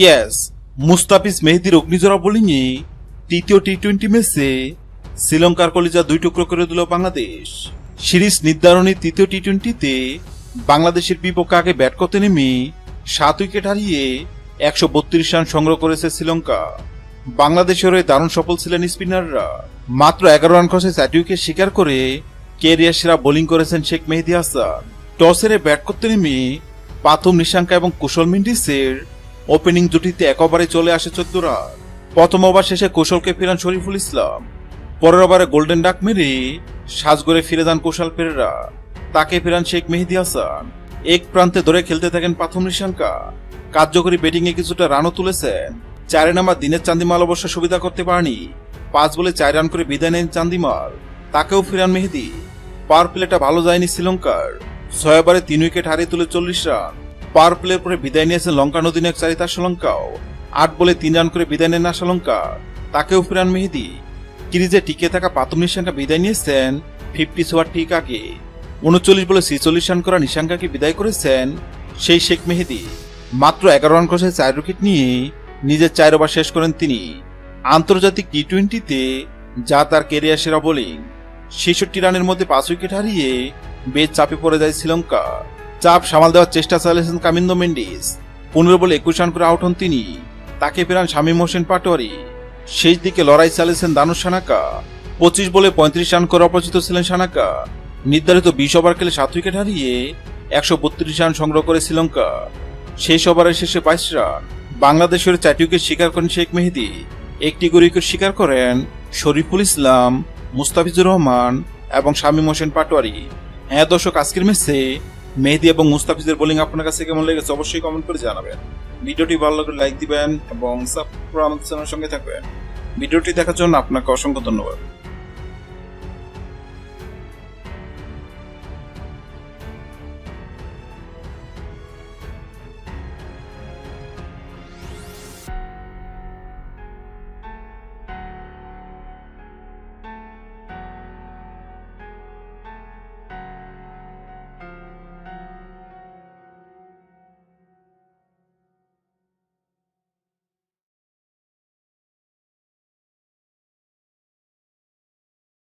Yes, Mustafiz মেহেদীর অগ্নিজোড়া বোলিংয়ে তৃতীয় টি-20 ম্যাচে শ্রীলঙ্কার কলিজা দুই টুকরো করে দিল বাংলাদেশ। সিরিজ নির্ধারণী তৃতীয় টি-20তে বাংলাদেশের বিপক্ষে আগে ব্যাট করতে নেমে 7 উইকেট হারিয়ে 132 রান সংগ্রহ করেছে শ্রীলঙ্কা। বাংলাদেশের হয়ে দারুণ সফল ছিলেন স্পিনাররা। মাত্র 11 রান খরচে 4 উইকেট শিকার করে ক্যারিয়ার সেরা বোলিং করেছেন শেখ মেহেদী হাসান। টস হেরে ব্যাট করতে নেমে পাথুম নিশাঙ্কা এবং কুশল মেন্ডিসের ওপেনিং জুটিতে এক ওভারে চলে আসে 14 রান। প্রথম ওভার শেষে কৌশলকে ফেরান শরীফুল ইসলাম। পরের ওভারে গোল্ডেন ডাক মেরে সাজগড়ে ফিরে যান কুশাল পেরেরা। তাকে ফেরান শেখ মেহেদী হাসান। এক প্রান্তে ধরে খেলতে থাকেন পাথুম নিশাঙ্কা। কার্যকরী ব্যাটিংয়ে কিছুটা রানও তুলেছেন। 4 নাম্বার দিনের চান্দিমাল অবশ্য সুবিধা করতে পারেনি। 5 বলে 4 রান করে বিদায় নেন চান্দিমাল। তাকেও ফেরান মেহেদী। পাওয়ার প্লেটা ভালো যায়নি শ্রীলঙ্কার। 6 ওভারে 3 উইকেট হারিয়ে তুলে 40 রান। পাওয়ার প্লের পরে বিদায় নিয়েছেন লঙ্কান অধিনায়ক চারিতা শ্রীলঙ্কাও। 8 বলে 3 রান করে বিদায় নেন শ্রীলঙ্কা। তাকেও ফেরান মেহেদী। ক্রিজে টিকে থাকা পাথুম নিশাঙ্কা বিদায় নিয়েছেন 50 ওভার ঠিক আগে। 39 বলে 46 রান করা নিশাঙ্কাকে বিদায় করেছেন সেই শেখ মেহেদী। মাত্র 11 রান খরচে 4 উইকেট নিয়ে নিজের 4 ওভার শেষ করেন তিনি। আন্তর্জাতিক টি-20তে যা তার ক্যারিয়ার সেরা বোলিং। 66 রানের মধ্যে 5 উইকেট হারিয়ে বেশ চাপে পড়ে যায় শ্রীলঙ্কা। চাপ সামাল দেওয়ার চেষ্টা চালিয়েছেন কামিন্দো মেন্ডিস। 15 বলে 21 রান করে আউট হন তিনি। তাকে ফেরান শামীম হোসেন পাটোয়ারি। শেষ দিকে লড়াই চালিয়েছেন দানুশ সানাকা। 25 বলে 35 রান করে অপরাজিত ছিলেন সানাকা। নির্ধারিত 20 ওভার খেলে 7 উইকেট হারিয়ে 132 রান সংগ্রহ করে শ্রীলঙ্কা। শেষ ওভারের শেষে 22 রান। বাংলাদেশের 4 উইকেট শিকার করেন শেখ মেহেদী। একটি করে উইকেট শিকার করেন শরীফুল ইসলাম, মুস্তাফিজুর রহমান এবং শামীম হোসেন পাটোয়ারি। হ্যাঁ দর্শক, আজকের ম্যাচে মেহেদী এবং মুস্তাফিজের বোলিং আপনার কাছে কেমন লেগেছে অবশ্যই কমেন্ট করে জানাবেন। ভিডিওটি ভালো লাগলে লাইক দিবেন এবং সাবস্ক্রাইব করে আমাদের চ্যানেলের সঙ্গে থাকবেন। ভিডিওটি দেখার জন্য আপনাকে অসংখ্য ধন্যবাদ।